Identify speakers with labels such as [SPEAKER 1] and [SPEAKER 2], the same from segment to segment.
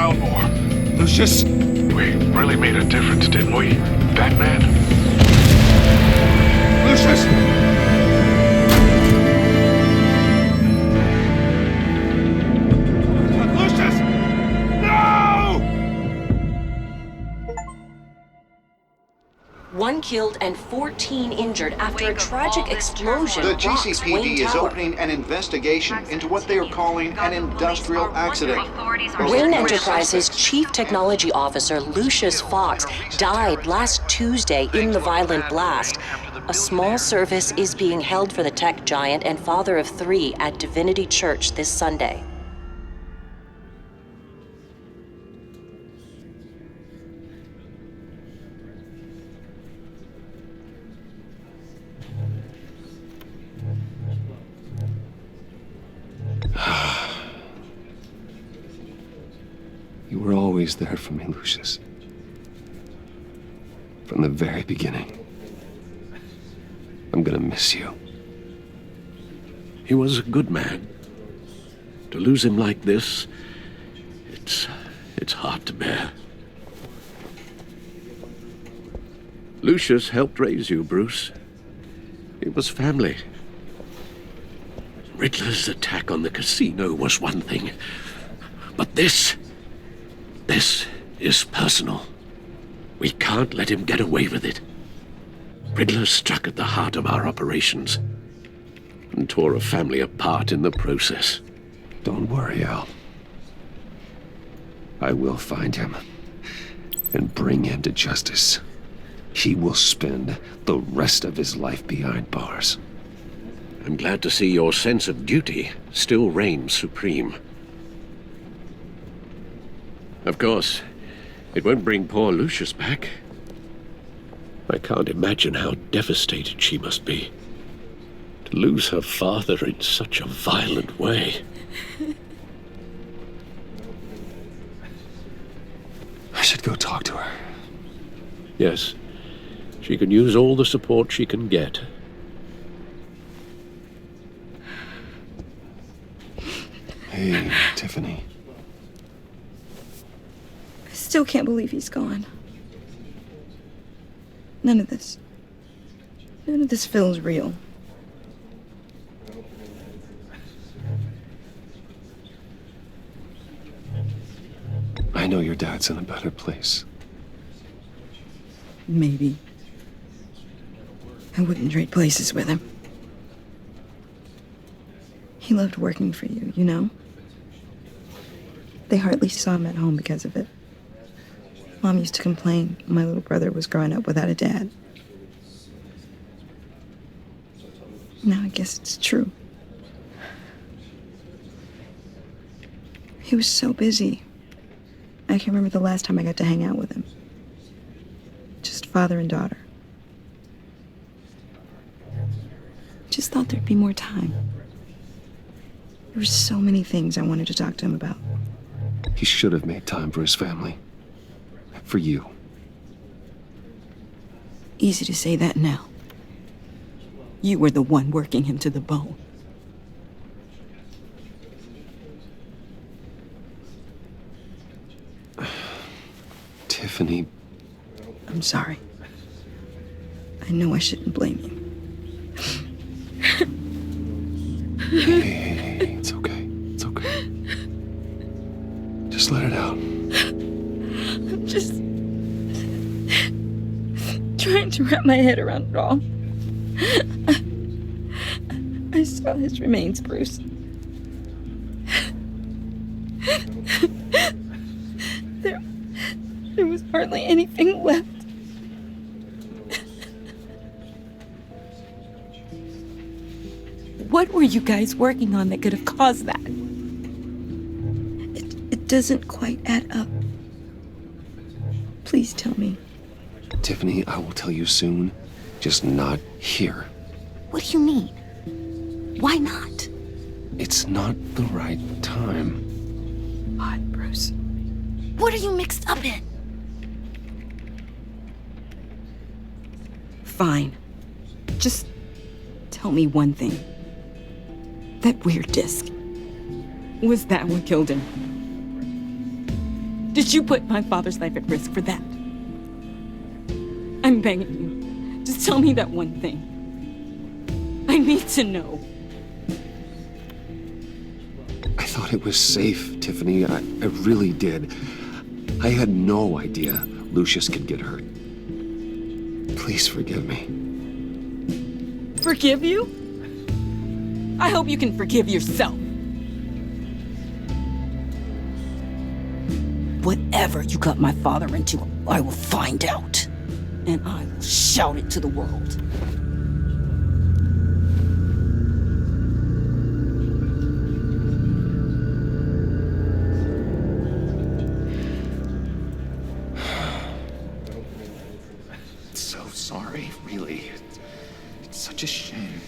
[SPEAKER 1] mile more.
[SPEAKER 2] Lucius?
[SPEAKER 1] We really made a difference, didn't we, Batman?
[SPEAKER 2] Lucius! Lucius! No!
[SPEAKER 3] 1 killed and 14 injured after a tragic explosion
[SPEAKER 4] The
[SPEAKER 3] rocks
[SPEAKER 4] GCPD
[SPEAKER 3] Wayne
[SPEAKER 4] is
[SPEAKER 3] Tower.
[SPEAKER 4] opening an investigation into what they are calling an industrial accident.
[SPEAKER 3] Wayne Enterprises' Chief Technology Officer Lucius Fox died last Tuesday in the violent blast. A small service is being held for the tech giant and father of 3 at Divinity Church this Sunday.
[SPEAKER 2] You were always there for me, Lucius. From the very beginning. I'm gonna miss you.
[SPEAKER 5] He was a good man. To lose him like this, it's hard to bear. Lucius helped raise you, Bruce. It was family. Riddler's attack on the casino was one thing, but this is personal. We can't let him get away with it. Riddler struck at the heart of our operations and tore a family apart in the process.
[SPEAKER 2] Don't worry, Al. I will find him and bring him to justice. He will spend the rest of his life behind bars.
[SPEAKER 5] I'm glad to see your sense of duty still reigns supreme. Of course, it won't bring poor Lucius back. I can't imagine how devastated she must be. To lose her father in such a violent way.
[SPEAKER 2] I should go talk to her.
[SPEAKER 5] Yes, she can use all the support she can get.
[SPEAKER 2] Hey, Tiffany.
[SPEAKER 6] I still can't believe he's gone. None of this feels real.
[SPEAKER 2] I know your dad's in a better place.
[SPEAKER 6] Maybe. I wouldn't trade places with him. He loved working for you, you know? They hardly saw him at home because of it. Mom used to complain my little brother was growing up without a dad. Now I guess it's true. He was so busy. I can't remember the last time I got to hang out with him. Just father and daughter. Just thought there'd be more time. There were so many things I wanted to talk to him about.
[SPEAKER 2] He should have made time for his family. For you.
[SPEAKER 6] Easy to say that now. You were the one working him to the bone.
[SPEAKER 2] Tiffany.
[SPEAKER 6] I'm sorry. I know I shouldn't blame you.
[SPEAKER 2] Hey, it's okay. It's okay. Just let it out.
[SPEAKER 6] I'm just trying to wrap my head around it all. I saw his remains, Bruce. There was hardly anything left. What were you guys working on that could have caused that? It doesn't quite add up. Please tell me.
[SPEAKER 2] Tiffany, I will tell you soon. Just not here.
[SPEAKER 7] What do you mean? Why not?
[SPEAKER 2] It's not the right time.
[SPEAKER 6] What, Bruce?
[SPEAKER 7] What are you mixed up in?
[SPEAKER 6] Fine. Just tell me one thing. That weird disc. Was that what killed him? Did you put my father's life at risk for that? I'm begging you. Just tell me that one thing. I need to know.
[SPEAKER 2] I thought it was safe, Tiffany. I really did. I had no idea Lucius could get hurt. Please forgive me.
[SPEAKER 6] Forgive you? I hope you can forgive yourself. Whatever you got my father into, I will find out. And I will shout it to the world.
[SPEAKER 8] So sorry, really. It's such a shame.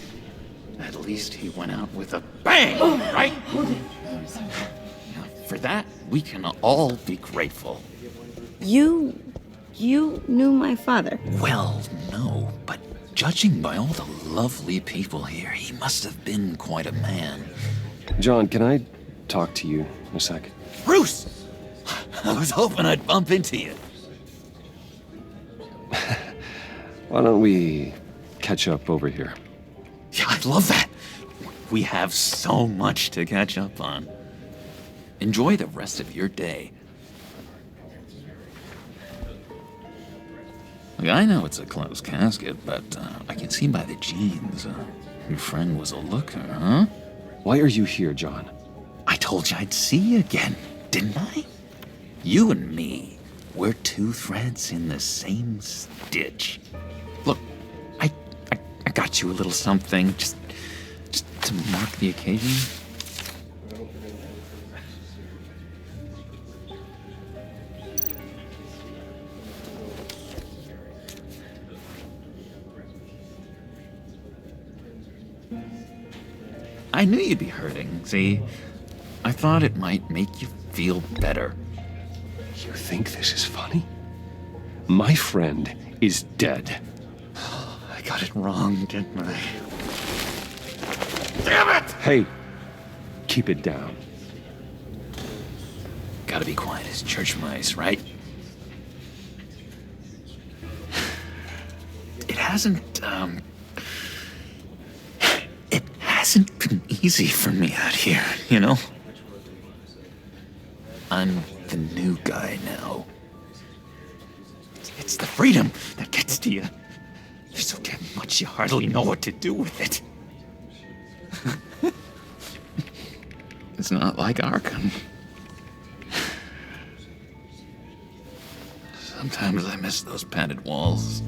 [SPEAKER 8] At least he went out with a bang, right? For that, we can all be grateful.
[SPEAKER 6] You knew my father.
[SPEAKER 8] Well, no, but judging by all the lovely people here, he must have been quite a man.
[SPEAKER 2] John, can I talk to you a sec?
[SPEAKER 8] Bruce! I was hoping I'd bump into you.
[SPEAKER 2] Why don't we catch up over here?
[SPEAKER 8] Yeah, I love that. We have so much to catch up on. Enjoy the rest of your day. Look, I know it's a closed casket, but I can see by the jeans, your friend was a looker, huh?
[SPEAKER 2] Why are you here, John?
[SPEAKER 8] I told you I'd see you again, didn't I? You and me, we're two threads in the same stitch. Look, I got you a little something, just to mark the occasion. I knew you'd be hurting, see? I thought it might make you feel better.
[SPEAKER 2] You think this is funny? My friend is dead.
[SPEAKER 8] I got it wrong, didn't I? Damn it!
[SPEAKER 2] Hey, keep it down.
[SPEAKER 8] Gotta be quiet as church mice, right? It hasn't been easy for me out here, you know? I'm the new guy now. It's the freedom that gets to you. There's so damn much you hardly know what to do with it. It's not like Arkham. Sometimes I miss those padded walls.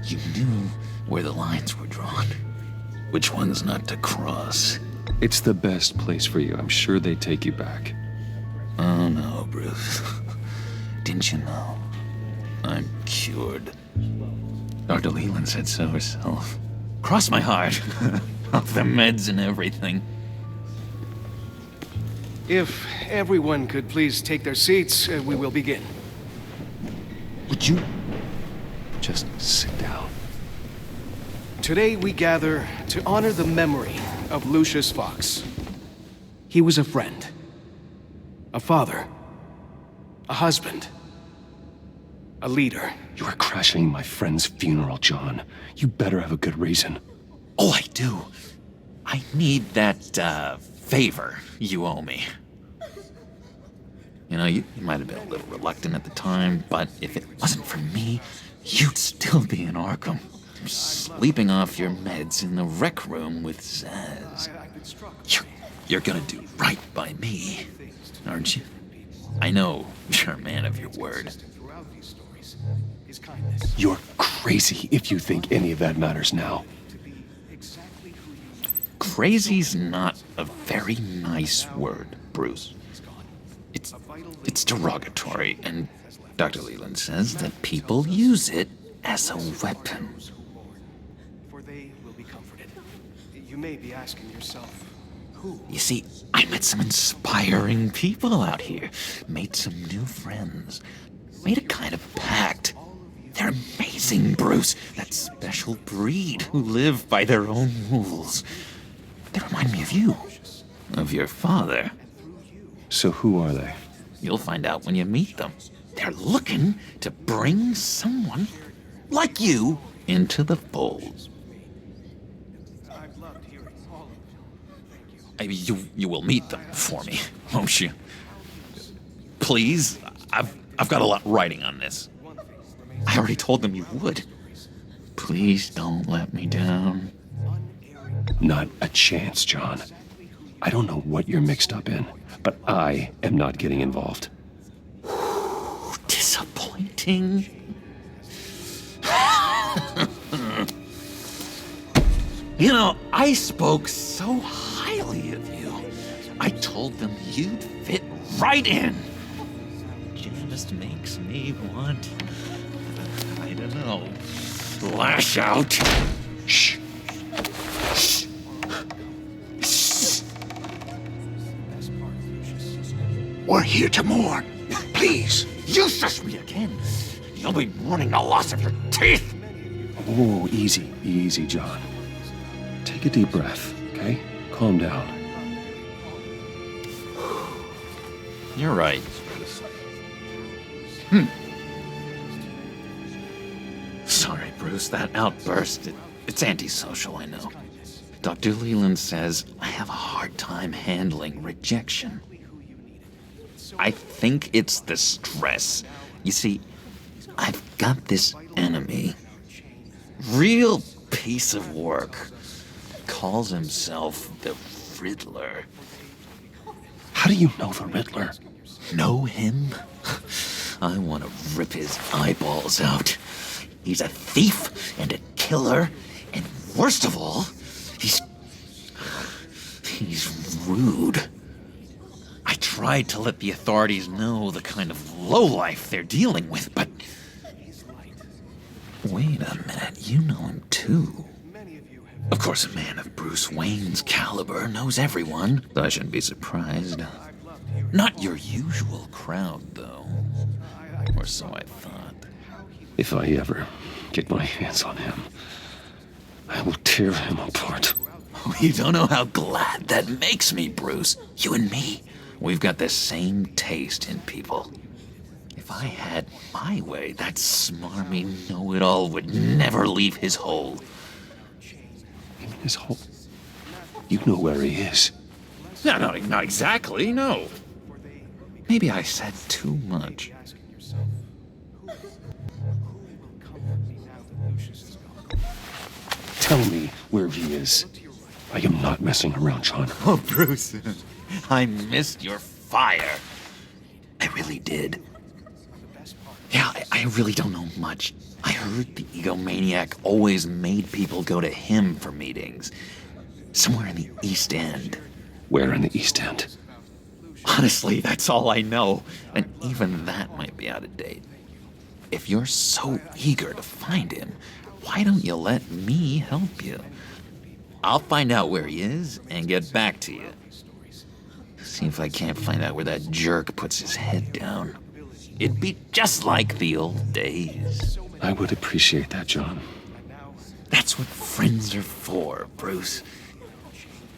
[SPEAKER 8] You knew where the lines were drawn. Which ones not to cross.
[SPEAKER 2] It's the best place for you. I'm sure they take you back.
[SPEAKER 8] Oh no, Bruce. Didn't you know? I'm cured. Dr. Leland said so herself. Cross my heart. Off the meds and everything.
[SPEAKER 9] If everyone could please take their seats, we will begin.
[SPEAKER 2] Would you just sit down?
[SPEAKER 9] Today we gather to honor the memory of Lucius Fox. He was a friend, a father, a husband, a leader.
[SPEAKER 2] You are crashing my friend's funeral, John. You better have a good reason.
[SPEAKER 8] Oh, I do. I need that, favor you owe me. You know, you might have been a little reluctant at the time, but if it wasn't for me, you'd still be in Arkham. Sleeping off your meds in the rec room with Zaz. You're gonna do right by me, aren't you? I know you're a man of your word.
[SPEAKER 2] You're crazy if you think any of that matters now.
[SPEAKER 8] Crazy's not a very nice word, Bruce. It's derogatory, and Dr. Leland says that people use it as a weapon.
[SPEAKER 9] For they will be comforted. You may be asking yourself, who?
[SPEAKER 8] You see, I met some inspiring people out here, made some new friends, made a kind of pact. They're amazing, Bruce, that special breed who live by their own rules. They remind me of you, of your father.
[SPEAKER 2] So who are they?
[SPEAKER 8] You'll find out when you meet them. They're looking to bring someone like you into the fold. You will meet them for me, won't you? Please? I've got a lot writing on this. I already told them you would. Please don't let me down.
[SPEAKER 2] Not a chance, John. I don't know what you're mixed up in, but I am not getting involved.
[SPEAKER 8] Disappointing. You know, I spoke so highly of you. I told them you'd fit right in. Just makes me want, I don't know, lash out.
[SPEAKER 2] Shh.
[SPEAKER 8] Shh. Shh. We're here to mourn. Please, you shush me again. You'll be mourning the loss of your teeth.
[SPEAKER 2] Oh, easy, easy, John. Take a deep breath, okay? Calm down.
[SPEAKER 8] You're right. Sorry, Bruce, that outburst, it's antisocial, I know. Dr. Leland says I have a hard time handling rejection. I think it's the stress. You see, I've got this enemy. Real piece of work. Calls himself the Riddler.
[SPEAKER 2] How do you know the Riddler?
[SPEAKER 8] Know him? I want to rip his eyeballs out. He's a thief and a killer, and worst of all, he's rude. I tried to let the authorities know the kind of lowlife they're dealing with, but... Wait a minute, you know him too. Of course, a man of Bruce Wayne's caliber knows everyone, so I shouldn't be surprised. Not your usual crowd, though. Or so I thought.
[SPEAKER 2] If I ever get my hands on him, I will tear him apart.
[SPEAKER 8] You don't know how glad that makes me, Bruce. You and me, we've got the same taste in people. If I had my way, that smarmy know-it-all would never leave his hole.
[SPEAKER 2] Even his hole? You know where he is.
[SPEAKER 8] No, not exactly, no. Maybe I said too much.
[SPEAKER 2] Tell me where he is. I am not messing around, John.
[SPEAKER 8] Oh, Bruce, I missed your fire. I really did. Yeah, I really don't know much. I heard the egomaniac always made people go to him for meetings. Somewhere in the East End.
[SPEAKER 2] Where in the East End?
[SPEAKER 8] Honestly, that's all I know. And even that might be out of date. If you're so eager to find him, why don't you let me help you? I'll find out where he is and get back to you. See if I can't find out where that jerk puts his head down. It'd be just like the old days.
[SPEAKER 2] I would appreciate that, John.
[SPEAKER 8] That's what friends are for, Bruce.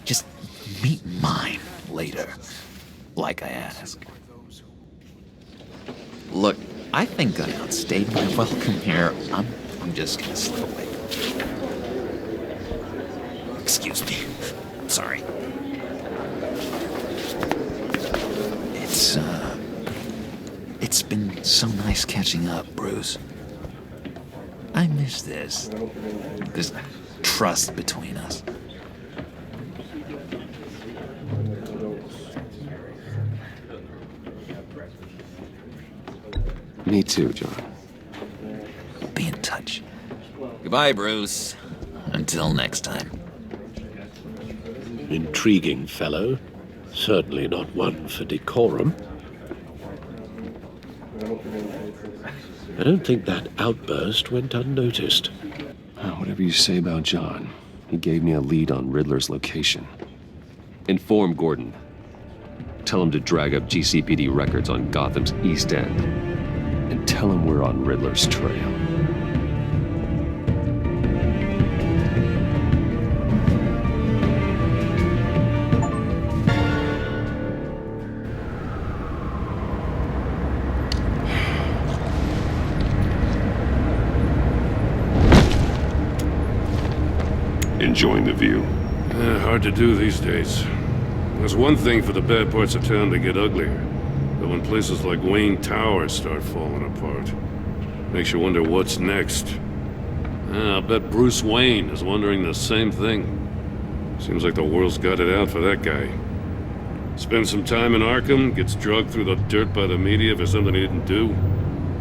[SPEAKER 8] Just meet mine later, like I asked. Look, I think I outstayed my welcome here. I'm just gonna slip away. Excuse me. Sorry. It's been so nice catching up, Bruce. I miss this trust between us.
[SPEAKER 2] Me too, John.
[SPEAKER 8] Be in touch. Goodbye, Bruce. Until next time.
[SPEAKER 5] Intriguing fellow. Certainly not one for decorum. I don't think that outburst went unnoticed.
[SPEAKER 2] Whatever you say about John, he gave me a lead on Riddler's location. Inform Gordon. Tell him to drag up GCPD records on Gotham's East End. And tell him we're on Riddler's trail. Enjoying the view?
[SPEAKER 10] Hard to do these days. There's one thing for the bad parts of town to get uglier. But when places like Wayne Tower start falling apart, makes you wonder what's next. I'll bet Bruce Wayne is wondering the same thing. Seems like the world's got it out for that guy. Spends some time in Arkham, gets dragged through the dirt by the media for something he didn't do.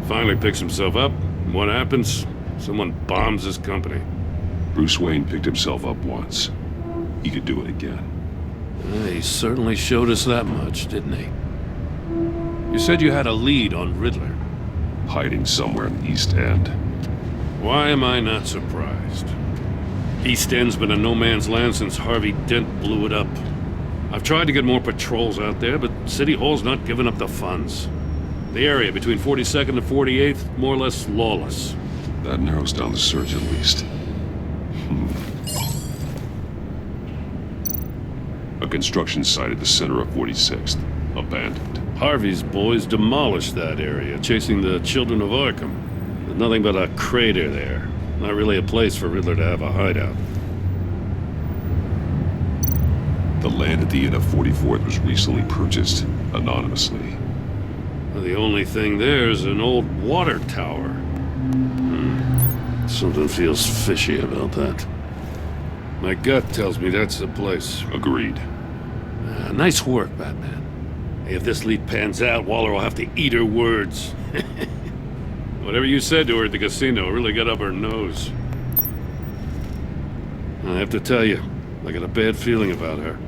[SPEAKER 10] Finally picks himself up, and what happens? Someone bombs his company.
[SPEAKER 2] Bruce Wayne picked himself up once. He could do it again.
[SPEAKER 10] He certainly showed us that much, didn't he? You said you had a lead on Riddler.
[SPEAKER 2] Hiding somewhere in the East End.
[SPEAKER 10] Why am I not surprised? East End's been a no-man's land since Harvey Dent blew it up. I've tried to get more patrols out there, but City Hall's not giving up the funds. The area between 42nd and 48th, more or less lawless.
[SPEAKER 2] That narrows down the search at least. A construction site at the center of 46th. Abandoned.
[SPEAKER 10] Harvey's boys demolished that area, chasing the children of Arkham. There's nothing but a crater there. Not really a place for Riddler to have a hideout.
[SPEAKER 2] The land at the end of 44th was recently purchased, anonymously.
[SPEAKER 10] The only thing there is an old water tower. Something feels fishy about that. My gut tells me that's the place.
[SPEAKER 2] Agreed.
[SPEAKER 10] Nice work, Batman. Hey, if this lead pans out, Waller will have to eat her words. Whatever you said to her at the casino really got up her nose. I have to tell you, I got a bad feeling about her.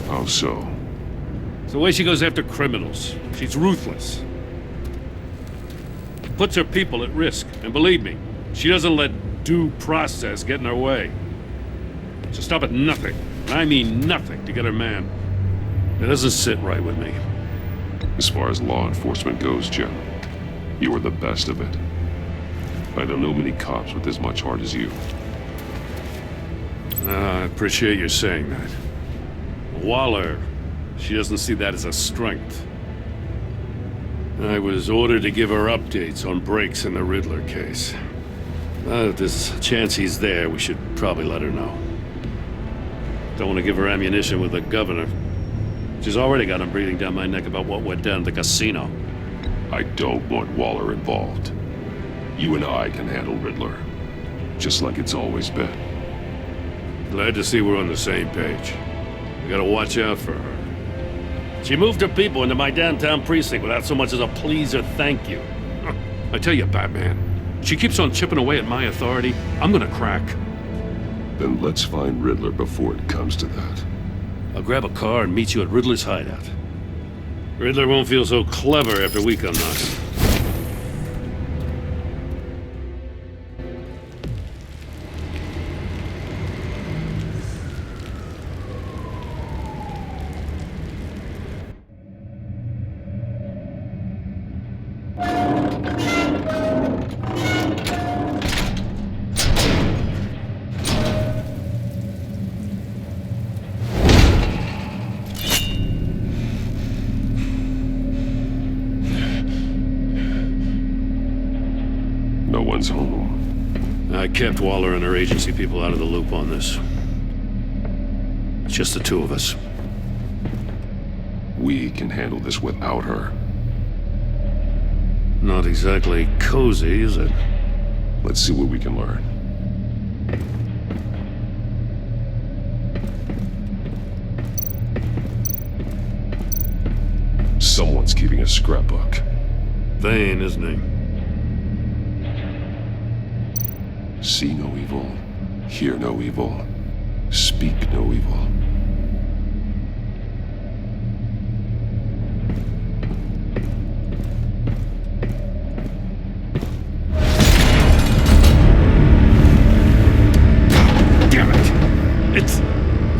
[SPEAKER 2] How so?
[SPEAKER 10] It's the way she goes after criminals. She's ruthless. Puts her people at risk. And believe me, she doesn't let due process get in her way. She'll stop at nothing, and I mean nothing, to get her man. It doesn't sit right with me.
[SPEAKER 2] As far as law enforcement goes, Jim, you are the best of it. I don't know many cops with as much heart as you.
[SPEAKER 10] I appreciate you saying that. Waller, she doesn't see that as a strength. I was ordered to give her updates on breaks in the Riddler case. If there's a chance he's there, we should probably let her know. Don't want to give her ammunition with the governor. She's already got him breathing down my neck about what went down at the casino.
[SPEAKER 2] I don't want Waller involved. You and I can handle Riddler, just like it's always been.
[SPEAKER 10] Glad to see we're on the same page. We gotta watch out for her. She moved her people into my downtown precinct without so much as a please or thank you. I tell you, Batman, she keeps on chipping away at my authority. I'm gonna crack.
[SPEAKER 2] Then let's find Riddler before it comes to that.
[SPEAKER 10] I'll grab a car and meet you at Riddler's hideout. Riddler won't feel so clever after we come knocking.
[SPEAKER 2] No one's home.
[SPEAKER 10] I kept Waller and her agency people out of the loop on this. It's just the two of us.
[SPEAKER 2] We can handle this without her.
[SPEAKER 10] Not exactly cozy, is it?
[SPEAKER 2] Let's see what we can learn. Someone's keeping a scrapbook.
[SPEAKER 10] Vane, isn't he?
[SPEAKER 2] See no evil, hear no evil, speak no evil.
[SPEAKER 10] Damn it!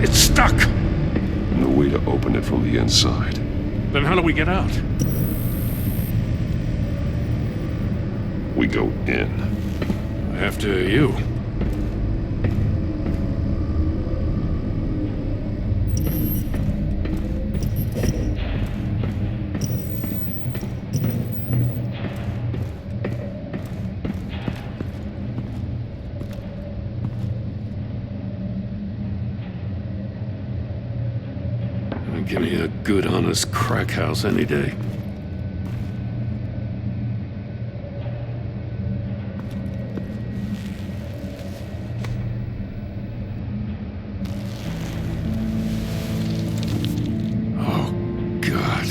[SPEAKER 10] It's stuck!
[SPEAKER 2] No way to open it from the inside.
[SPEAKER 10] Then how do we get out?
[SPEAKER 2] We go in.
[SPEAKER 10] After you. Give me a good, honest crack house any day. Oh, God.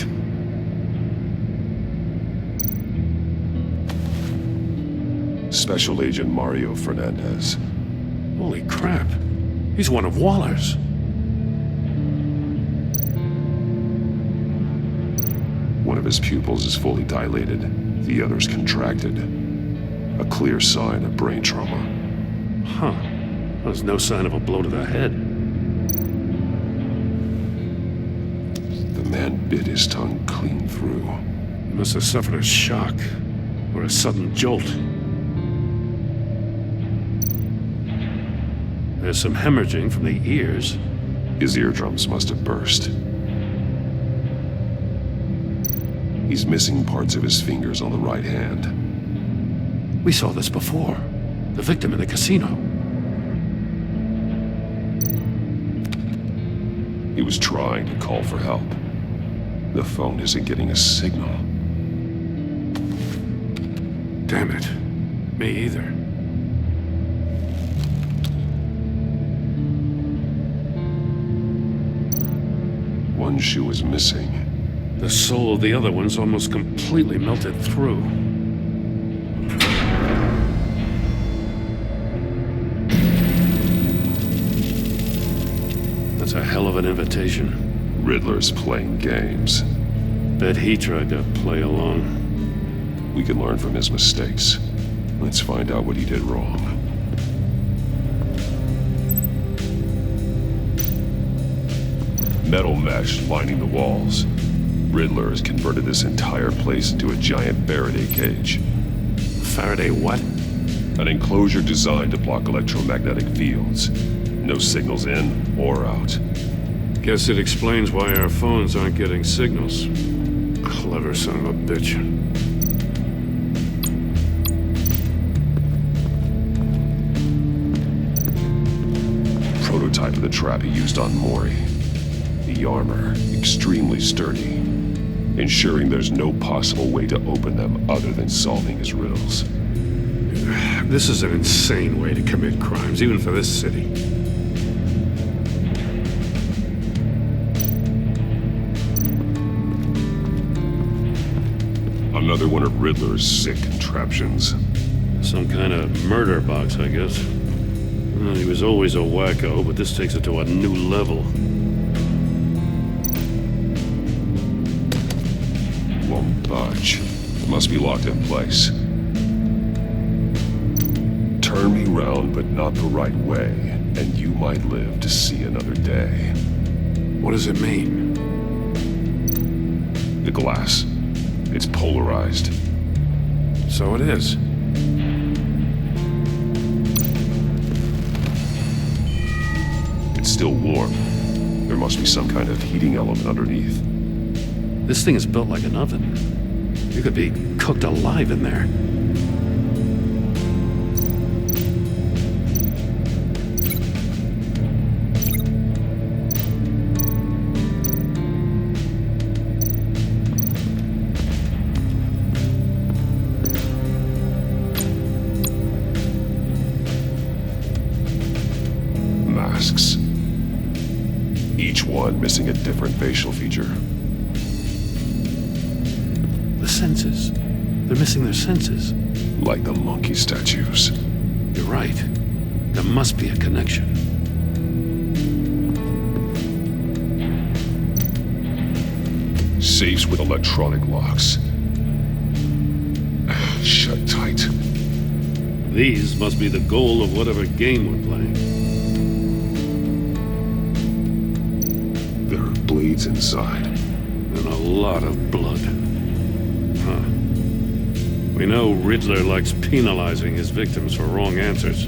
[SPEAKER 11] Special Agent Mario Fernandez.
[SPEAKER 10] Holy crap. He's one of Waller's.
[SPEAKER 11] One of his pupils is fully dilated, the other's contracted. A clear sign of brain trauma.
[SPEAKER 10] Huh. There's no sign of a blow to the head.
[SPEAKER 11] The man bit his tongue clean through.
[SPEAKER 10] He must have suffered a shock or a sudden jolt. There's some hemorrhaging from the ears.
[SPEAKER 11] His eardrums must have burst. He's missing parts of his fingers on the right hand.
[SPEAKER 10] We saw this before. The victim in the casino.
[SPEAKER 11] He was trying to call for help. The phone isn't getting a signal.
[SPEAKER 10] Damn it. Me either.
[SPEAKER 11] One shoe is missing.
[SPEAKER 10] The soul of the other one's almost completely melted through. That's a hell of an invitation.
[SPEAKER 11] Riddler's playing games.
[SPEAKER 10] Bet he tried to play along.
[SPEAKER 11] We can learn from his mistakes. Let's find out what he did wrong. Metal mesh lining the walls. Riddler has converted this entire place into a giant Faraday cage.
[SPEAKER 10] Faraday what?
[SPEAKER 11] An enclosure designed to block electromagnetic fields. No signals in or out.
[SPEAKER 10] Guess it explains why our phones aren't getting signals. Clever son of a bitch.
[SPEAKER 11] Prototype of the trap he used on Mori. The armor, extremely sturdy, ensuring there's no possible way to open them other than solving his riddles.
[SPEAKER 10] This is an insane way to commit crimes, even for this city.
[SPEAKER 11] Another one of Riddler's sick contraptions.
[SPEAKER 10] Some kind of murder box, I guess. Well, he was always a wacko, but this takes it to a new level.
[SPEAKER 11] Won't budge. Must be locked in place. Turn me round, but not the right way, and you might live to see another day.
[SPEAKER 10] What does it mean?
[SPEAKER 11] The glass. It's polarized.
[SPEAKER 10] So it is.
[SPEAKER 11] It's still warm. There must be some kind of heating element underneath.
[SPEAKER 10] This thing is built like an oven. You could be cooked alive in there.
[SPEAKER 11] Masks. Each one missing a different facial feature.
[SPEAKER 10] The senses. They're missing their senses.
[SPEAKER 11] Like the monkey statues.
[SPEAKER 10] You're right. There must be a connection.
[SPEAKER 11] Safes with electronic locks. Shut tight.
[SPEAKER 10] These must be the goal of whatever game we're playing.
[SPEAKER 11] There are blades inside.
[SPEAKER 10] And a lot of blood. Huh. We know Riddler likes penalizing his victims for wrong answers.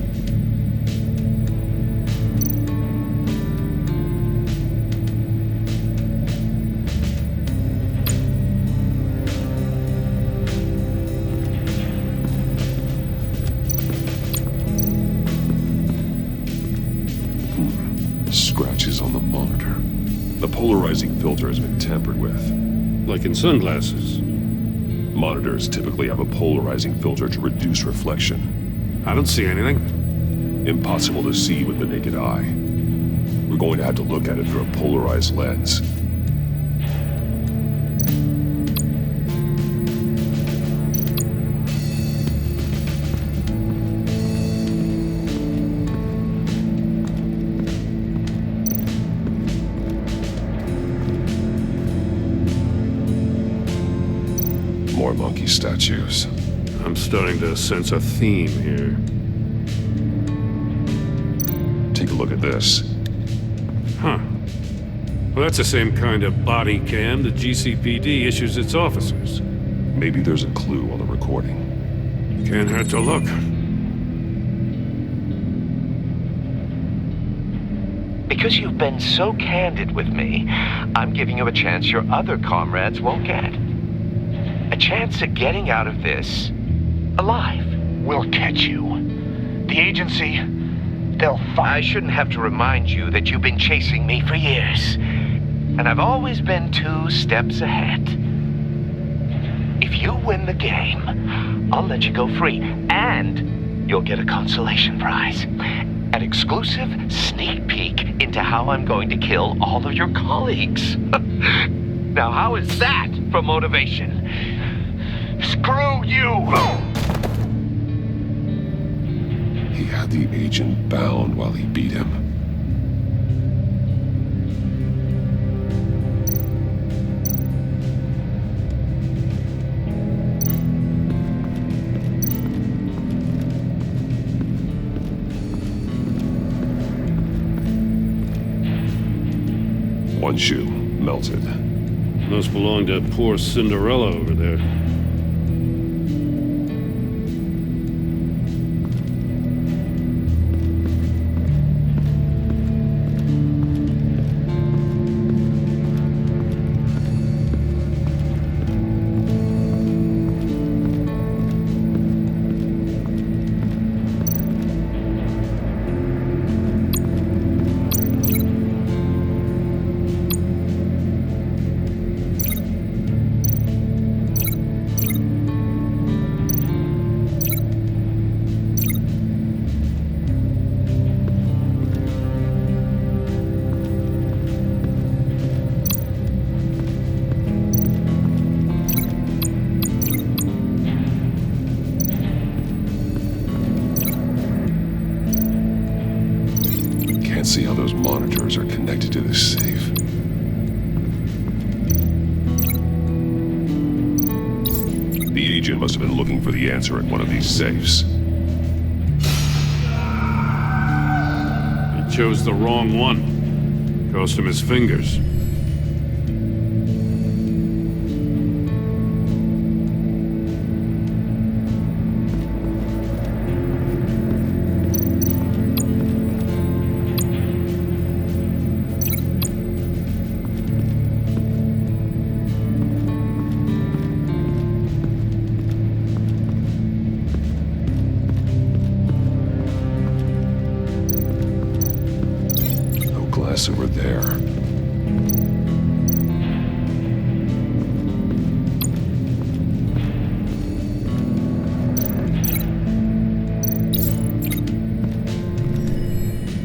[SPEAKER 11] Scratches on the monitor. The polarizing filter has been tampered with.
[SPEAKER 10] Like in sunglasses.
[SPEAKER 11] Monitors typically have a polarizing filter to reduce reflection.
[SPEAKER 10] I don't see anything.
[SPEAKER 11] Impossible to see with the naked eye. We're going to have to look at it through a polarized lens. More monkey statues.
[SPEAKER 10] I'm starting to sense a theme here.
[SPEAKER 11] Take a look at this.
[SPEAKER 10] Huh. Well, that's the same kind of body cam the GCPD issues its officers.
[SPEAKER 11] Maybe there's a clue on the recording.
[SPEAKER 10] Can't hurt to look.
[SPEAKER 12] Because you've been so candid with me, I'm giving you a chance your other comrades won't get. A chance at getting out of this alive.
[SPEAKER 1] We'll catch you. The agency, they'll find...
[SPEAKER 12] I shouldn't have to remind you that you've been chasing me for years. And I've always been 2 steps ahead. If you win the game, I'll let you go free. And you'll get a consolation prize. An exclusive sneak peek into how I'm going to kill all of your colleagues. Now, how is that for motivation?
[SPEAKER 1] Screw you!
[SPEAKER 11] He had the agent bound while he beat him. One shoe melted.
[SPEAKER 10] Must belong to poor Cinderella over there.
[SPEAKER 11] Can't see how those monitors are connected to this safe. The agent must have been looking for the answer in one of these safes.
[SPEAKER 10] He chose the wrong one. Cost him his fingers.
[SPEAKER 11] Glass over there.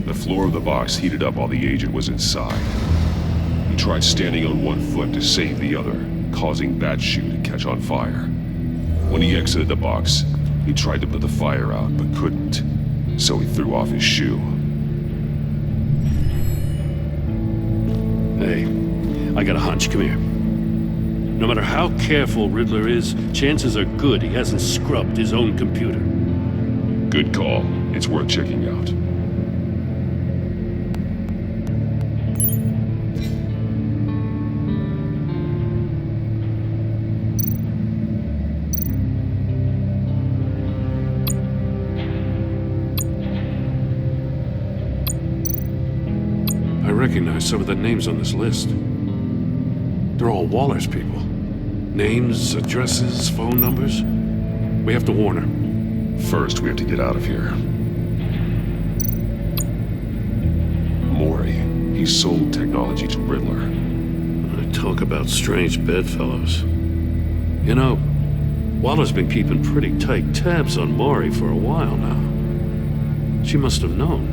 [SPEAKER 11] The floor of the box heated up while the agent was inside. He tried standing on one foot to save the other, causing that shoe to catch on fire. When he exited the box, he tried to put the fire out, but couldn't, so he threw off his shoe.
[SPEAKER 10] Hey, I got a hunch. Come here. No matter how careful Riddler is, chances are good he hasn't scrubbed his own computer.
[SPEAKER 11] Good call. It's worth checking out.
[SPEAKER 10] I recognize some of the names on this list. They're all Waller's people. Names, addresses, phone numbers. We have to warn her.
[SPEAKER 11] First, we have to get out of here. Mori, he sold technology to Riddler.
[SPEAKER 10] Talk about strange bedfellows. You know, Waller's been keeping pretty tight tabs on Maury for a while now. She must have known.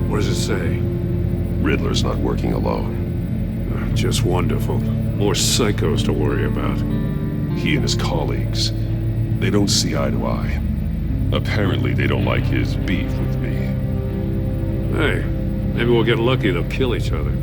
[SPEAKER 10] What does it say?
[SPEAKER 11] Riddler's not working alone.
[SPEAKER 10] Just wonderful. More psychos to worry about.
[SPEAKER 11] He and his colleagues, they don't see eye to eye. Apparently they don't like his beef with me.
[SPEAKER 10] Hey, maybe we'll get lucky they'll kill each other.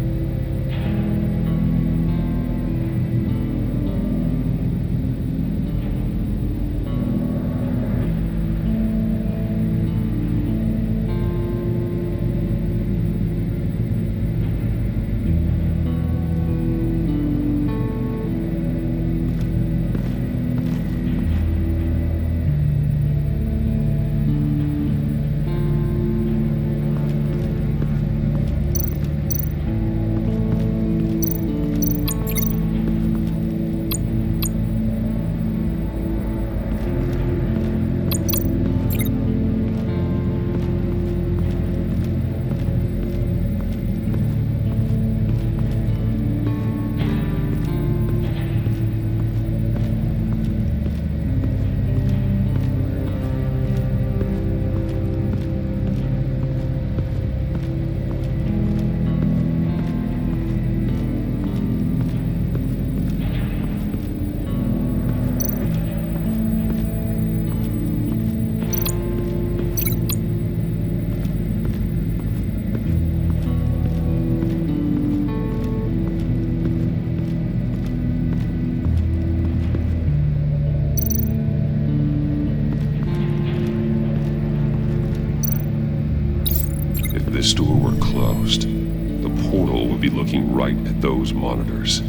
[SPEAKER 11] This door were closed, the portal would be looking right at those monitors.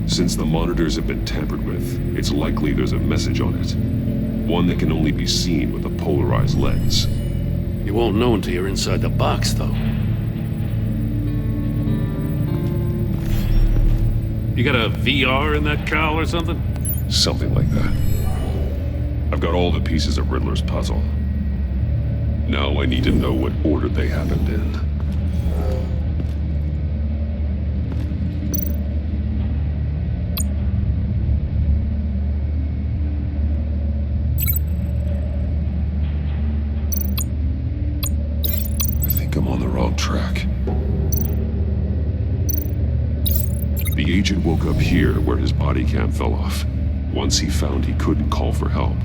[SPEAKER 11] Since the monitors have been tampered with, it's likely there's a message on it. One that can only be seen with a polarized lens.
[SPEAKER 10] You won't know until you're inside the box, though. You got a VR in that cowl or something?
[SPEAKER 11] Something like that. I've got all the pieces of Riddler's puzzle. Now I need to know what order they happened in. I think I'm on the wrong track. The agent woke up here where his body cam fell off. Once he found he couldn't call for help,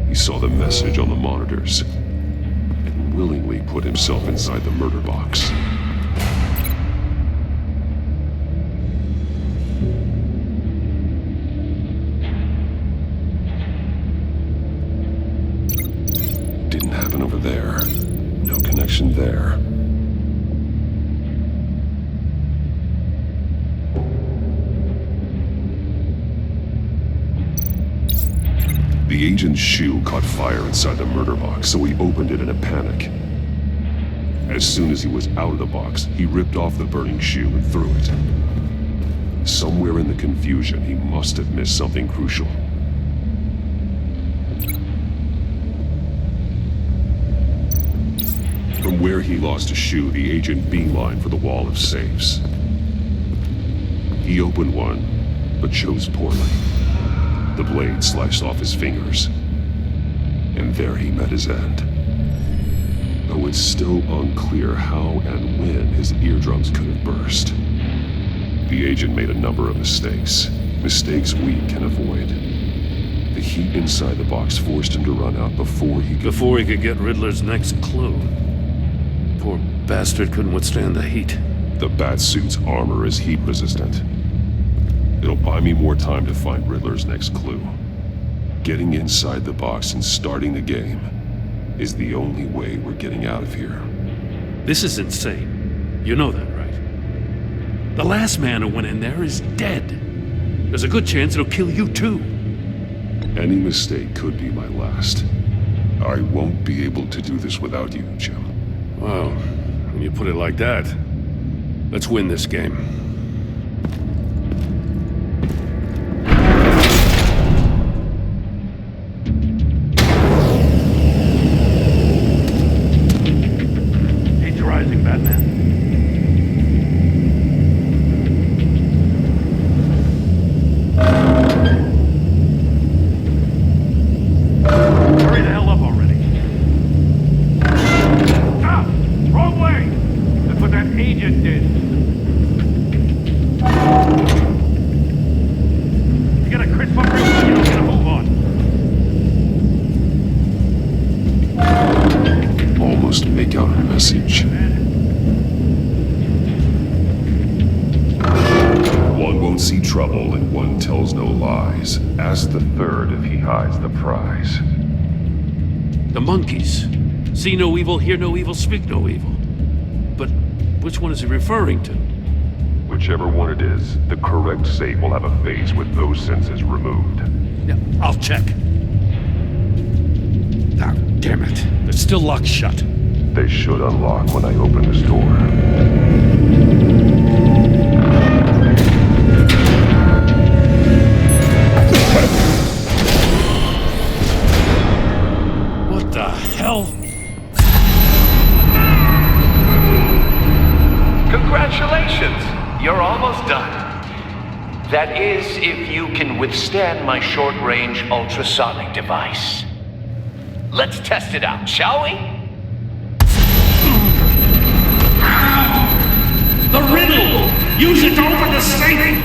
[SPEAKER 11] he saw the message on the monitors and willingly put himself inside the murder box. Didn't happen over there. No connection there. The agent's shoe caught fire inside the murder box, so he opened it in a panic. As soon as he was out of the box, he ripped off the burning shoe and threw it. Somewhere in the confusion, he must have missed something crucial. From where he lost a shoe, the agent beelined for the wall of safes. He opened one, but chose poorly. The blade sliced off his fingers, and there he met his end. Though it's still unclear how and when his eardrums could have burst. The agent made a number of mistakes we can avoid. The heat inside the box forced him to run out before he
[SPEAKER 10] could get Riddler's next clue. Poor bastard couldn't withstand the heat.
[SPEAKER 11] The Batsuit's armor is heat resistant. It'll buy me more time to find Riddler's next clue. Getting inside the box and starting the game is the only way we're getting out of here.
[SPEAKER 10] This is insane. You know that, right? The last man who went in there is dead. There's a good chance it'll kill you too.
[SPEAKER 11] Any mistake could be my last. I won't be able to do this without you, Jim.
[SPEAKER 10] Well, when you put it like that, let's win this game.
[SPEAKER 11] must make out a message. One won't see trouble and one tells no lies. Ask the third if he hides the prize.
[SPEAKER 10] The monkeys. See no evil, hear no evil, speak no evil. But which one is he referring to?
[SPEAKER 11] Whichever one it is, the correct save will have a phase with those senses removed.
[SPEAKER 10] Yeah, I'll check. Ah, damn it. They're still locked shut.
[SPEAKER 11] They should unlock when I open this door.
[SPEAKER 10] What the hell?
[SPEAKER 12] Congratulations! You're almost done. That is, if you can withstand my short-range ultrasonic device. Let's test it out, shall we?
[SPEAKER 10] The riddle! Use it to open the safe!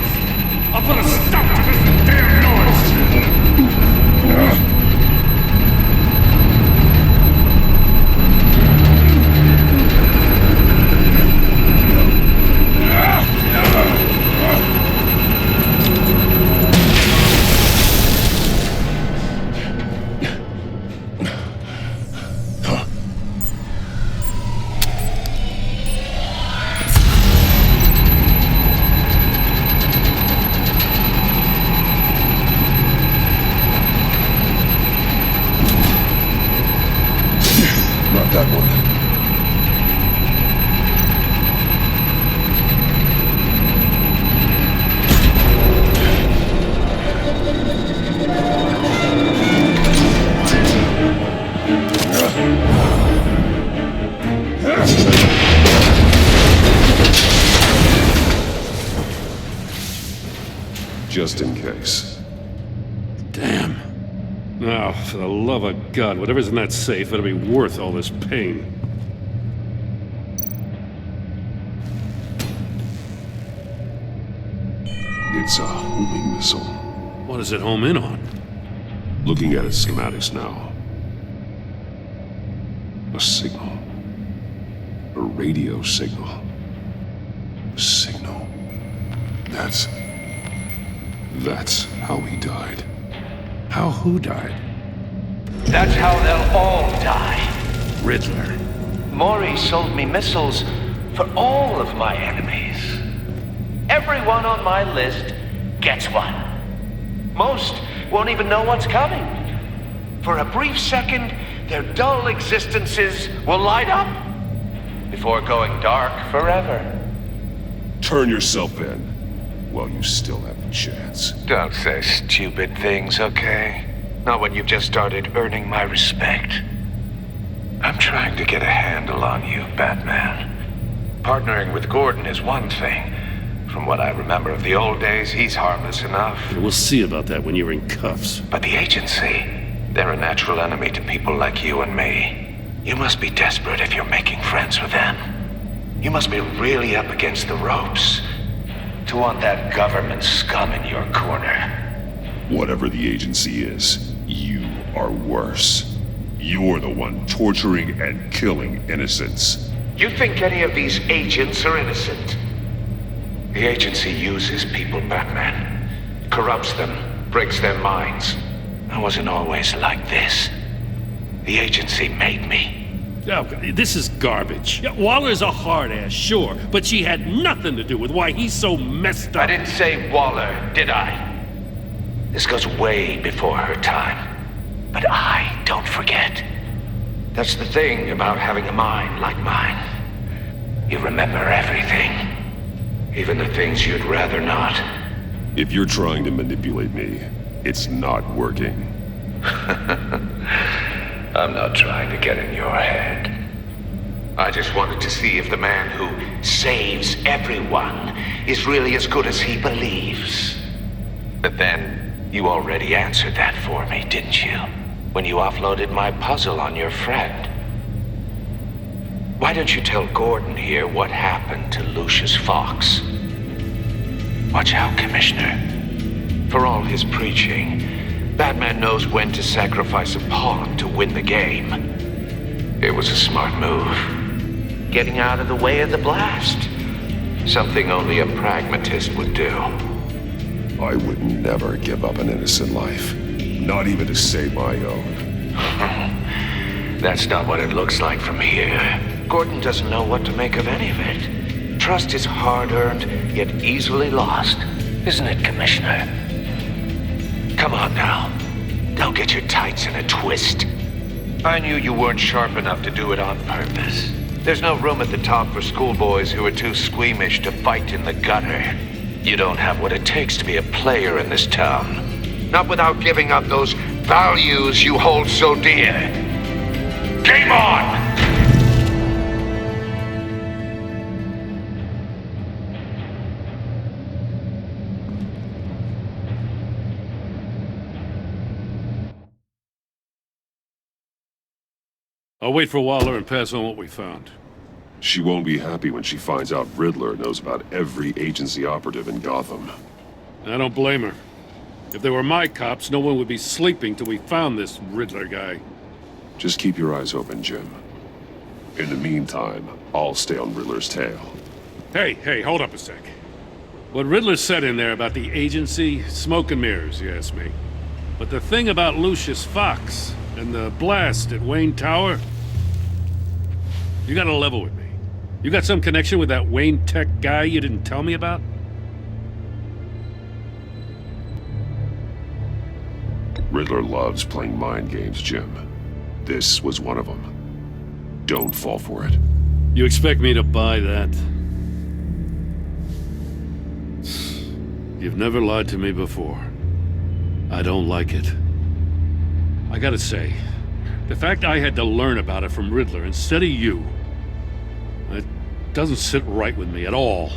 [SPEAKER 10] I'll put a stop to this damn noise!
[SPEAKER 11] That one. Just in case.
[SPEAKER 10] Damn. Now, for the love of God, whatever's in that safe better be worth all this pain.
[SPEAKER 11] It's a homing missile.
[SPEAKER 10] What does it home in on?
[SPEAKER 11] Looking at its schematics now. A signal. A radio signal. A signal. That's how he died.
[SPEAKER 10] How who died?
[SPEAKER 12] That's how they'll all die.
[SPEAKER 10] Riddler.
[SPEAKER 12] Maury sold me missiles for all of my enemies. Everyone on my list gets one. Most won't even know what's coming. For a brief second, their dull existences will light up before going dark forever.
[SPEAKER 11] Turn yourself in while you still have the chance.
[SPEAKER 1] Don't say stupid things, okay? Not when you've just started earning my respect. I'm trying to get a handle on you, Batman. Partnering with Gordon is one thing. From what I remember of the old days, he's harmless enough.
[SPEAKER 10] We'll see about that when you're in cuffs.
[SPEAKER 1] But the agency, they're a natural enemy to people like you and me. You must be desperate if you're making friends with them. You must be really up against the ropes to want that government scum in your corner.
[SPEAKER 11] Whatever the agency is, you are worse. You're the one torturing and killing innocents.
[SPEAKER 1] You think any of these agents are innocent? The agency uses people, Batman. Corrupts them, breaks their minds. I wasn't always like this. The agency made me.
[SPEAKER 10] Oh, this is garbage. Yeah, Waller's a hard ass, sure, but she had nothing to do with why he's so messed up.
[SPEAKER 1] I didn't say Waller, did I? This goes way before her time. But I don't forget. That's the thing about having a mind like mine. You remember everything. Even the things you'd rather not.
[SPEAKER 11] If you're trying to manipulate me, it's not working.
[SPEAKER 1] I'm not trying to get in your head. I just wanted to see if the man who saves everyone is really as good as he believes. But then, you already answered that for me, didn't you? When you offloaded my puzzle on your friend. Why don't you tell Gordon here what happened to Lucius Fox? Watch out, Commissioner. For all his preaching, Batman knows when to sacrifice a pawn to win the game. It was a smart move. Getting out of the way of the blast. Something only a pragmatist would do.
[SPEAKER 11] I would never give up an innocent life. Not even to save my own.
[SPEAKER 1] That's not what it looks like from here. Gordon doesn't know what to make of any of it. Trust is hard-earned, yet easily lost. Isn't it, Commissioner? Come on now. Don't get your tights in a twist. I knew you weren't sharp enough to do it on purpose. There's no room at the top for schoolboys who are too squeamish to fight in the gutter. You don't have what it takes to be a player in this town. Not without giving up those values you hold so dear. Game on!
[SPEAKER 10] I'll wait for Waller and pass on what we found.
[SPEAKER 11] She won't be happy when she finds out Riddler knows about every agency operative in Gotham.
[SPEAKER 10] I don't blame her. If they were my cops, no one would be sleeping till we found this Riddler guy.
[SPEAKER 11] Just keep your eyes open, Jim. In the meantime, I'll stay on Riddler's tail.
[SPEAKER 10] Hey, hold up a sec. What Riddler said in there about the agency, smoke and mirrors, you ask me. But the thing about Lucius Fox and the blast at Wayne Tower, you gotta level with me. You got some connection with that Wayne Tech guy you didn't tell me about?
[SPEAKER 11] Riddler loves playing mind games, Jim. This was one of them. Don't fall for it.
[SPEAKER 10] You expect me to buy that? You've never lied to me before. I don't like it. I gotta say, the fact I had to learn about it from Riddler instead of you, it doesn't sit right with me at all.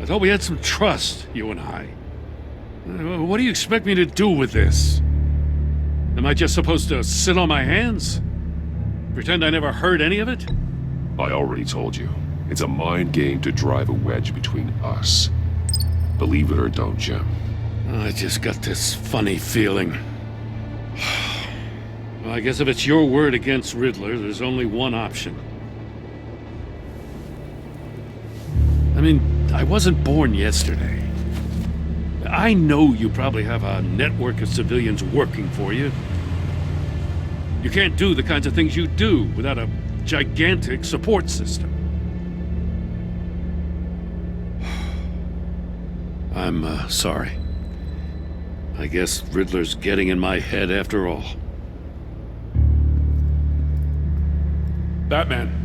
[SPEAKER 10] I thought we had some trust, you and I. What do you expect me to do with this? Am I just supposed to sit on my hands? Pretend I never heard any of it?
[SPEAKER 11] I already told you. It's a mind game to drive a wedge between us. Believe it or don't, Jim.
[SPEAKER 10] I just got this funny feeling. Well, I guess if it's your word against Riddler, there's only one option. I mean, I wasn't born yesterday. I know you probably have a network of civilians working for you. You can't do the kinds of things you do without a gigantic support system. I'm sorry. I guess Riddler's getting in my head after all. Batman.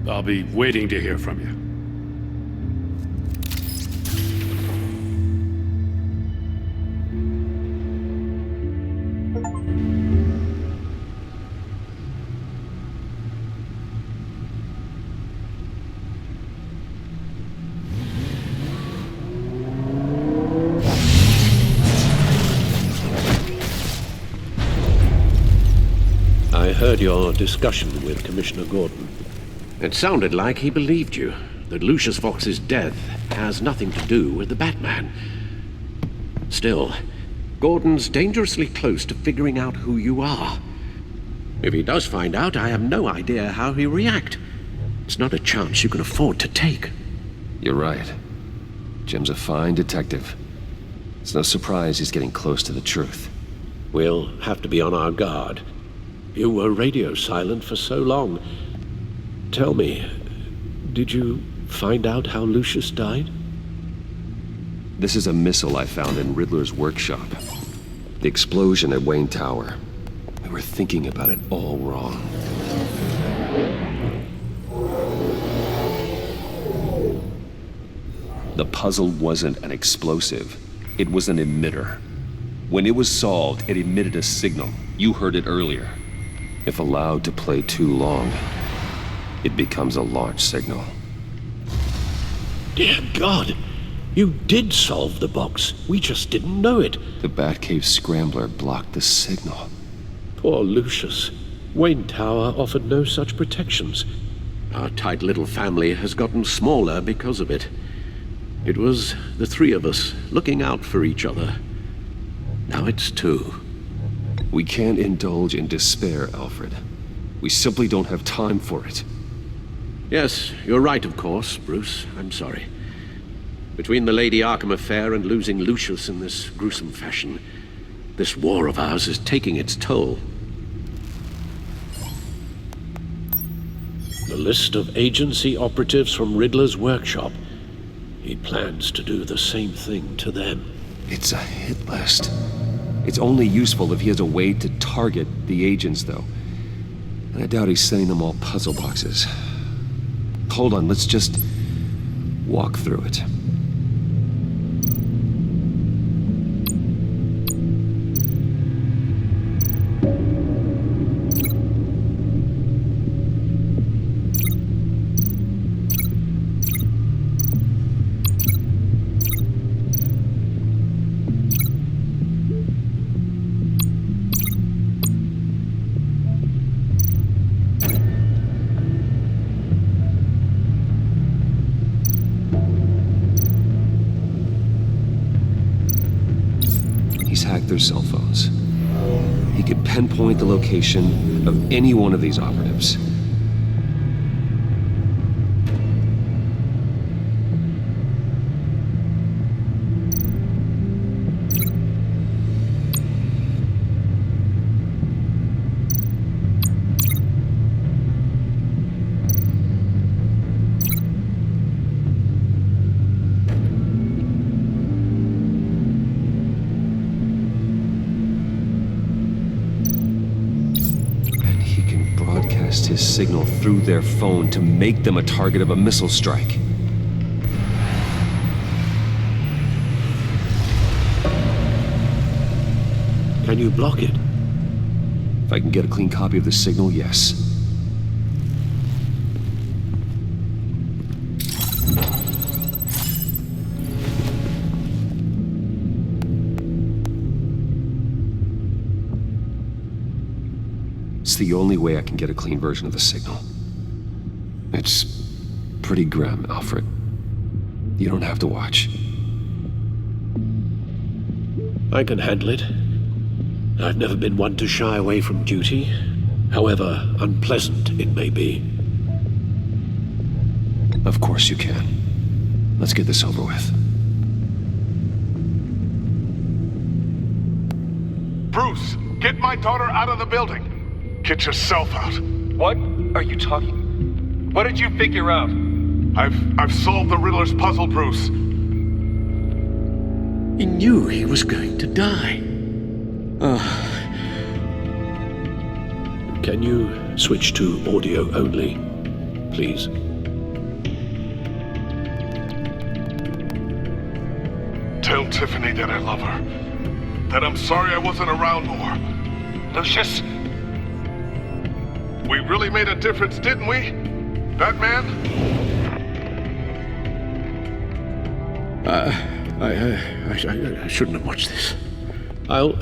[SPEAKER 10] I'll be waiting to hear from you.
[SPEAKER 5] I heard your discussion with Commissioner Gordon. It sounded like he believed you, that Lucius Fox's death has nothing to do with the Batman. Still, Gordon's dangerously close to figuring out who you are. If he does find out, I have no idea how he'll react. It's not a chance you can afford to take.
[SPEAKER 2] You're right. Jim's a fine detective. It's no surprise he's getting close to the truth.
[SPEAKER 5] We'll have to be on our guard. You were radio silent for so long. Tell me, did you find out how Lucius died?
[SPEAKER 2] This is a missile I found in Riddler's workshop. The explosion at Wayne Tower. We were thinking about it all wrong. The puzzle wasn't an explosive. It was an emitter. When it was solved, it emitted a signal. You heard it earlier. If allowed to play too long, it becomes a launch signal.
[SPEAKER 5] Dear God! You did solve the box. We just didn't know it.
[SPEAKER 2] The Batcave scrambler blocked the signal.
[SPEAKER 5] Poor Lucius. Wayne Tower offered no such protections. Our tight little family has gotten smaller because of it. It was the three of us looking out for each other. Now it's two.
[SPEAKER 2] We can't indulge in despair, Alfred. We simply don't have time for it.
[SPEAKER 5] Yes, you're right, of course, Bruce. I'm sorry. Between the Lady Arkham affair and losing Lucius in this gruesome fashion, this war of ours is taking its toll. The list of agency operatives from Riddler's workshop. He plans to do the same thing to them.
[SPEAKER 2] It's a hit list. It's only useful if he has a way to target the agents, though. And I doubt he's sending them all puzzle boxes. Hold on, let's just walk through it. Hacked their cell phones. He could pinpoint the location of any one of these operatives. His signal through their phone to make them a target of a missile strike.
[SPEAKER 5] Can you block it?
[SPEAKER 2] If I can get a clean copy of the signal, yes. It's the only way I can get a clean version of the signal. It's pretty grim, Alfred. You don't have to watch.
[SPEAKER 5] I can handle it. I've never been one to shy away from duty, however unpleasant it may be.
[SPEAKER 2] Of course you can. Let's get this over with.
[SPEAKER 1] Bruce, get my daughter out of the building. Get yourself out.
[SPEAKER 12] What are you talking? What did you figure out?
[SPEAKER 1] I've solved the Riddler's puzzle, Bruce.
[SPEAKER 5] He knew he was going to die. Can you switch to audio only, please?
[SPEAKER 1] Tell Tiffany that I love her. That I'm sorry I wasn't around more.
[SPEAKER 12] Lucius?
[SPEAKER 1] We really made a difference, didn't we? Batman?
[SPEAKER 5] I shouldn't have watched this. I'll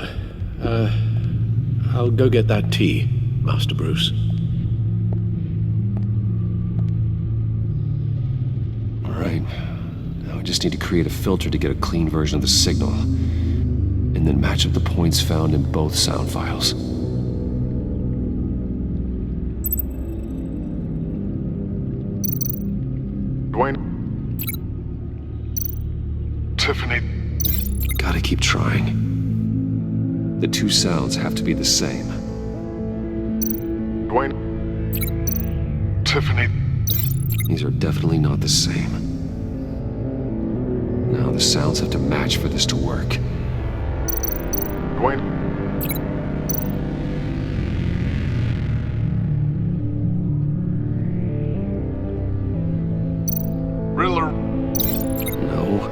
[SPEAKER 5] go get that tea, Master Bruce.
[SPEAKER 2] All right. Now I just need to create a filter to get a clean version of the signal, and then match up the points found in both sound files.
[SPEAKER 1] Dwayne? Tiffany?
[SPEAKER 2] Gotta keep trying. The two sounds have to be the same.
[SPEAKER 1] Dwayne? Tiffany?
[SPEAKER 2] These are definitely not the same. Now the sounds have to match for this to work.
[SPEAKER 1] Dwayne? Riddler?
[SPEAKER 2] No.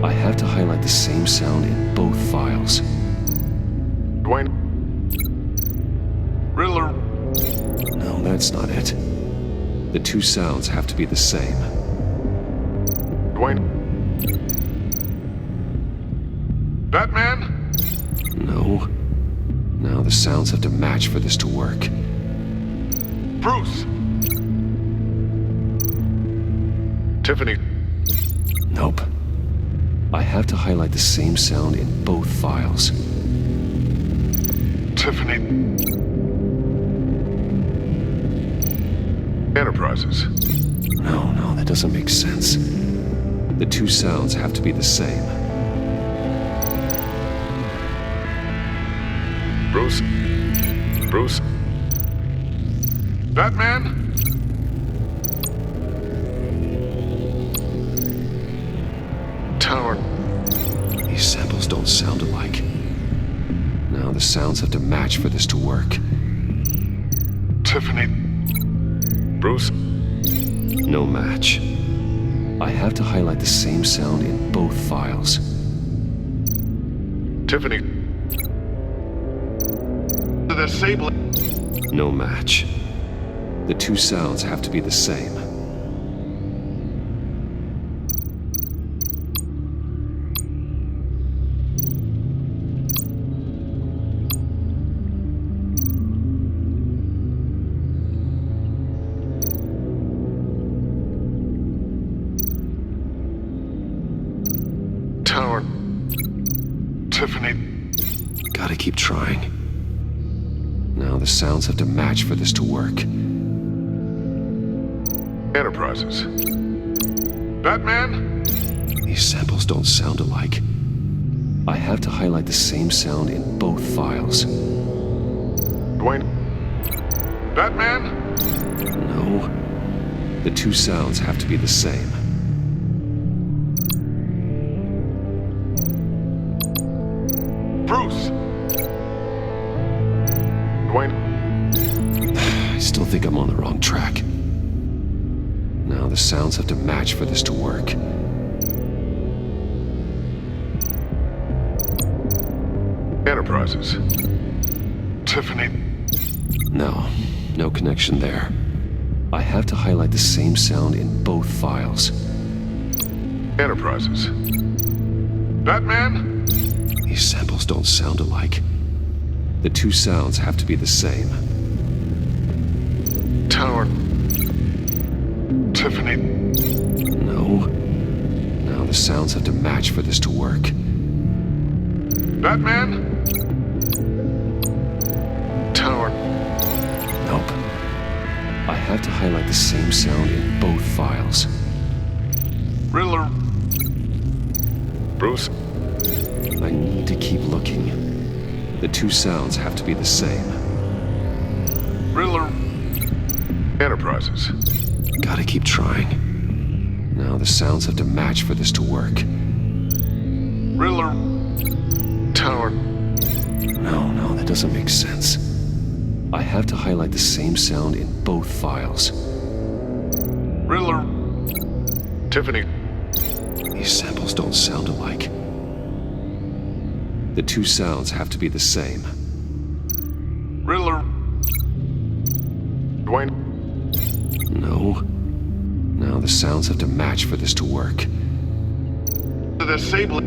[SPEAKER 2] I have to highlight the same sound in both files.
[SPEAKER 1] Dwayne? Riddler?
[SPEAKER 2] No, that's not it. The two sounds have to be the same.
[SPEAKER 1] Dwayne? Batman?
[SPEAKER 2] No. Now the sounds have to match for this to work.
[SPEAKER 1] Bruce? Tiffany?
[SPEAKER 2] Nope. I have to highlight the same sound in both files.
[SPEAKER 1] Tiffany. Enterprises.
[SPEAKER 2] No, that doesn't make sense. The two sounds have to be the same.
[SPEAKER 1] Bruce? Bruce? Batman? Tower.
[SPEAKER 2] These samples don't sound alike. Now the sounds have to match for this to work.
[SPEAKER 1] Tiffany. Bruce?
[SPEAKER 2] No match. I have to highlight the same sound in both files.
[SPEAKER 1] Tiffany. The Sable.
[SPEAKER 2] No match. The two sounds have to be the same.
[SPEAKER 1] Tower. Tiffany.
[SPEAKER 2] Gotta keep trying. Now the sounds have to match for this to work.
[SPEAKER 1] Enterprises. Batman?
[SPEAKER 2] These samples don't sound alike. I have to highlight the same sound in both files.
[SPEAKER 1] Dwayne? Batman?
[SPEAKER 2] No. The two sounds have to be the same.
[SPEAKER 1] Bruce? Dwayne?
[SPEAKER 2] I still think I'm on the wrong track. Now the sounds have to match for this to work.
[SPEAKER 1] Enterprises. Tiffany.
[SPEAKER 2] No connection there. I have to highlight the same sound in both files.
[SPEAKER 1] Enterprises. Batman?
[SPEAKER 2] These samples don't sound alike. The two sounds have to be the same.
[SPEAKER 1] Tower. Tiffany.
[SPEAKER 2] No. Now the sounds have to match for this to work.
[SPEAKER 1] Batman? Tower.
[SPEAKER 2] Nope. I have to highlight the same sound in both files.
[SPEAKER 1] Riddler. Bruce.
[SPEAKER 2] I need to keep looking. The two sounds have to be the same.
[SPEAKER 1] Riddler. Enterprises.
[SPEAKER 2] Gotta keep trying. Now the sounds have to match for this to work.
[SPEAKER 1] Riddler. Tower.
[SPEAKER 2] No, that doesn't make sense. I have to highlight the same sound in both files.
[SPEAKER 1] Riddler. Tiffany.
[SPEAKER 2] These samples don't sound alike. The two sounds have to be the same.
[SPEAKER 1] Riddler. Dwayne.
[SPEAKER 2] No. Now the sounds have to match for this to work.
[SPEAKER 1] The Sable.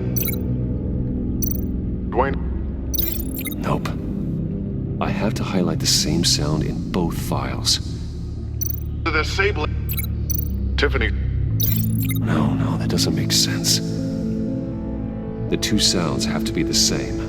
[SPEAKER 1] Dwayne.
[SPEAKER 2] Nope. I have to highlight the same sound in both files.
[SPEAKER 1] The Sable. Tiffany.
[SPEAKER 2] No, that doesn't make sense. The two sounds have to be the same.